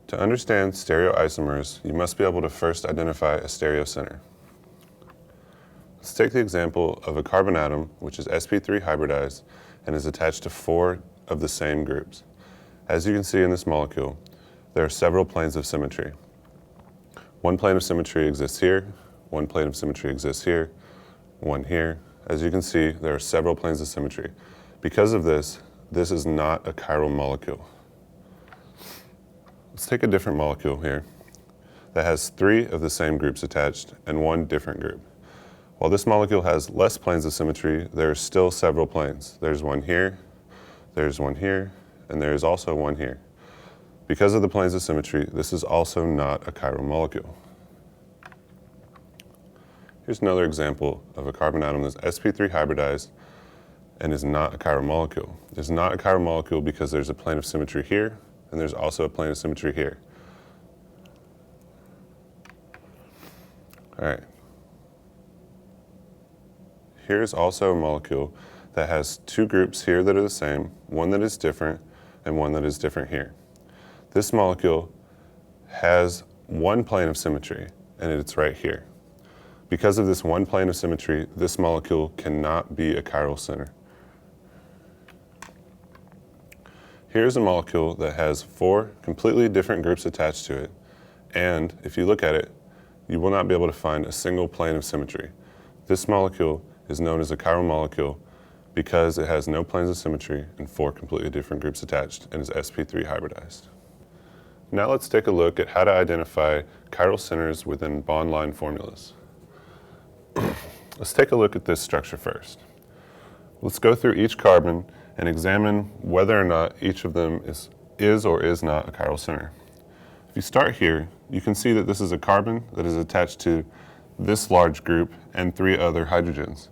To understand stereoisomers, you must be able to first identify a stereocenter. Let's take the example of a carbon atom which is sp3 hybridized and is attached to 4 of the same groups. As you can see in this molecule, there are several planes of symmetry. One plane of symmetry exists here, one plane of symmetry exists here, one here. As you can see, there are several planes of symmetry. Because of this, this is not a chiral molecule. Let's take a different molecule here that has 3 of the same groups attached and 1 different group. While this molecule has less planes of symmetry, there are still several planes. There's one here, and there's also one here. Because of the planes of symmetry, this is also not a chiral molecule. Here's another example of a carbon atom that's sp3 hybridized and is not a chiral molecule. It's not a chiral molecule because there's a plane of symmetry here, and there's also a plane of symmetry here. All right. Here's also a molecule that has 2 groups here that are the same, one that is different, and one that is different here. This molecule has 1 plane of symmetry, and it's right here. Because of this 1 plane of symmetry, this molecule cannot be a chiral center. Here's a molecule that has 4 completely different groups attached to it, and if you look at it, you will not be able to find a single plane of symmetry. This molecule is known as a chiral molecule because it has no planes of symmetry and 4 completely different groups attached and is sp3 hybridized. Now let's take a look at how to identify chiral centers within bond line formulas. Let's take a look at this structure first. Let's go through each carbon and examine whether or not each of them is or is not a chiral center. If you start here, you can see that this is a carbon that is attached to this large group and 3 other hydrogens.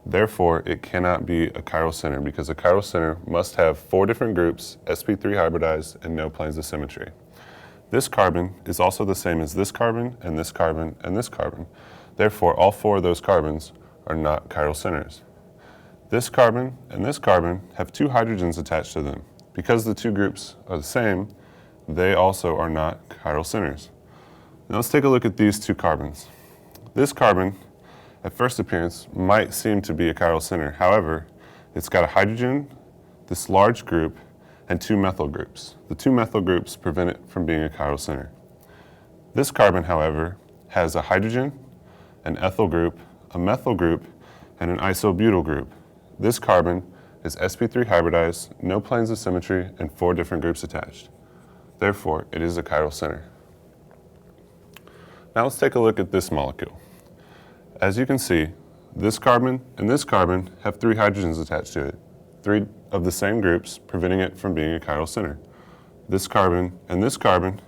Therefore, it cannot be a chiral center because a chiral center must have 4 different groups, sp3 hybridized, and no planes of symmetry. This carbon is also the same as this carbon and this carbon and this carbon. Therefore, all 4 of those carbons are not chiral centers. This carbon and this carbon have 2 hydrogens attached to them. Because the 2 groups are the same, they also are not chiral centers. Now let's take a look at these 2 carbons. This carbon, at first appearance, might seem to be a chiral center. However, it's got a hydrogen, this large group, and 2 methyl groups. The 2 methyl groups prevent it from being a chiral center. This carbon, however, has a hydrogen, an ethyl group, a methyl group, and an isobutyl group. This carbon is sp3 hybridized, no planes of symmetry, and 4 different groups attached. Therefore, it is a chiral center. Now let's take a look at this molecule. As you can see, this carbon and this carbon have 3 hydrogens attached to it, 3 of the same groups, preventing it from being a chiral center. This carbon and this carbon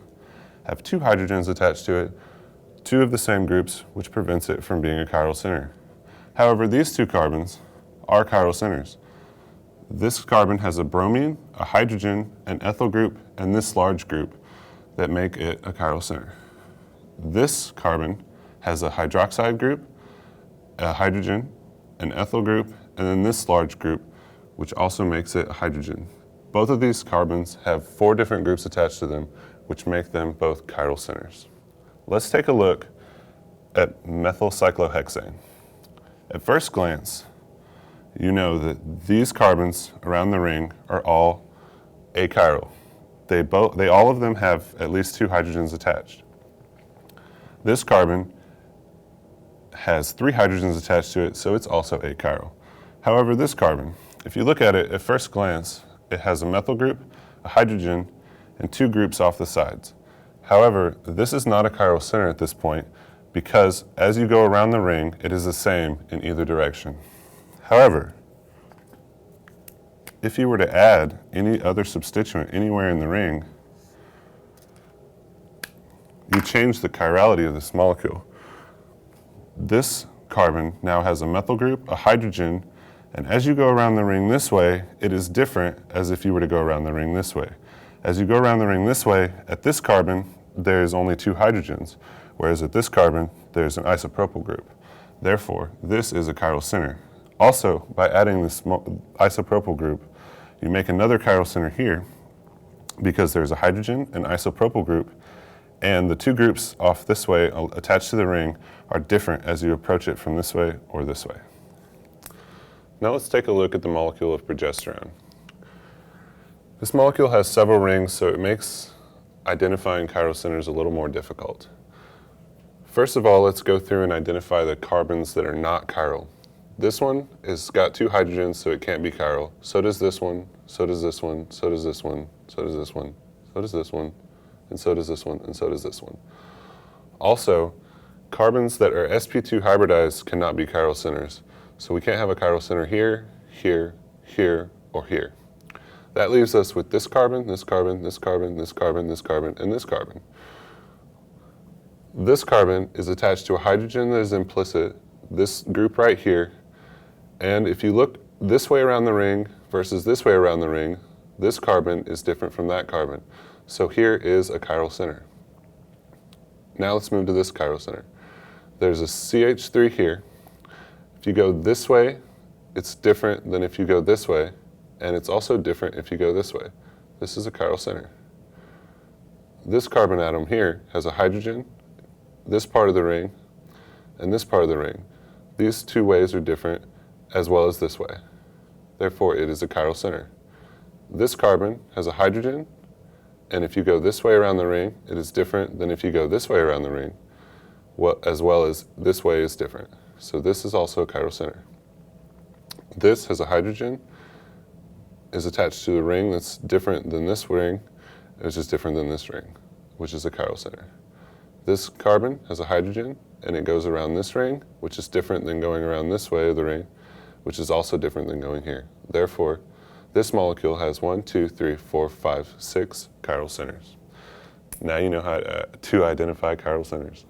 have 2 hydrogens attached to it, 2 of the same groups, which prevents it from being a chiral center. However, these 2 carbons are chiral centers. This carbon has a bromine, a hydrogen, an ethyl group, and this large group that make it a chiral center. This carbon has a hydroxide group, a hydrogen, an ethyl group, and then this large group, which also makes it a hydrogen. Both of these carbons have 4 different groups attached to them, which make them both chiral centers. Let's take a look at methyl cyclohexane. At first glance, you know that these carbons around the ring are all achiral. They all of them have at least 2 hydrogens attached. This carbon has 3 hydrogens attached to it, so it's also achiral. However, this carbon, if you look at it at first glance, it has a methyl group, a hydrogen, and 2 groups off the sides. However, this is not a chiral center at this point because as you go around the ring, it is the same in either direction. However, if you were to add any other substituent anywhere in the ring, you change the chirality of this molecule. This carbon now has a methyl group, a hydrogen, and as you go around the ring this way, it is different as if you were to go around the ring this way. As you go around the ring this way, at this carbon, there is only 2 hydrogens, whereas at this carbon, there's an isopropyl group. Therefore, this is a chiral center. Also, by adding this isopropyl group, you make another chiral center here, because there's a hydrogen and isopropyl group, and the two groups off this way attached to the ring are different as you approach it from this way or this way. Now let's take a look at the molecule of progesterone. This molecule has several rings, so it makes identifying chiral centers a little more difficult. First of all, let's go through and identify the carbons that are not chiral. This one has got two hydrogens, so it can't be chiral. So does this one, so does this one, so does this one, so does this one, so does this one, and so does this one, and so does this one. Also, carbons that are sp2 hybridized cannot be chiral centers. So we can't have a chiral center here, here, here, or here. That leaves us with this carbon, this carbon, this carbon, this carbon, this carbon, and this carbon. This carbon is attached to a hydrogen that is implicit, this group right here, and if you look this way around the ring versus this way around the ring, this carbon is different from that carbon. So here is a chiral center. Now let's move to this chiral center. There's a CH3 here. If you go this way, it's different than if you go this way, and it's also different if you go this way. This is a chiral center. This carbon atom here has a hydrogen, this part of the ring, and this part of the ring. These two ways are different, as well as this way. Therefore, it is a chiral center. This carbon has a hydrogen, and if you go this way around the ring, it is different than if you go this way around the ring, as well as this way is different. So this is also a chiral center. This has a hydrogen, is attached to the ring that's different than this ring, which is different than this ring, which is a chiral center. This carbon has a hydrogen, and it goes around this ring, which is different than going around this way of the ring, which is also different than going here. Therefore, this molecule has 1, 2, 3, 4, 5, 6 chiral centers. Now you know how to identify chiral centers.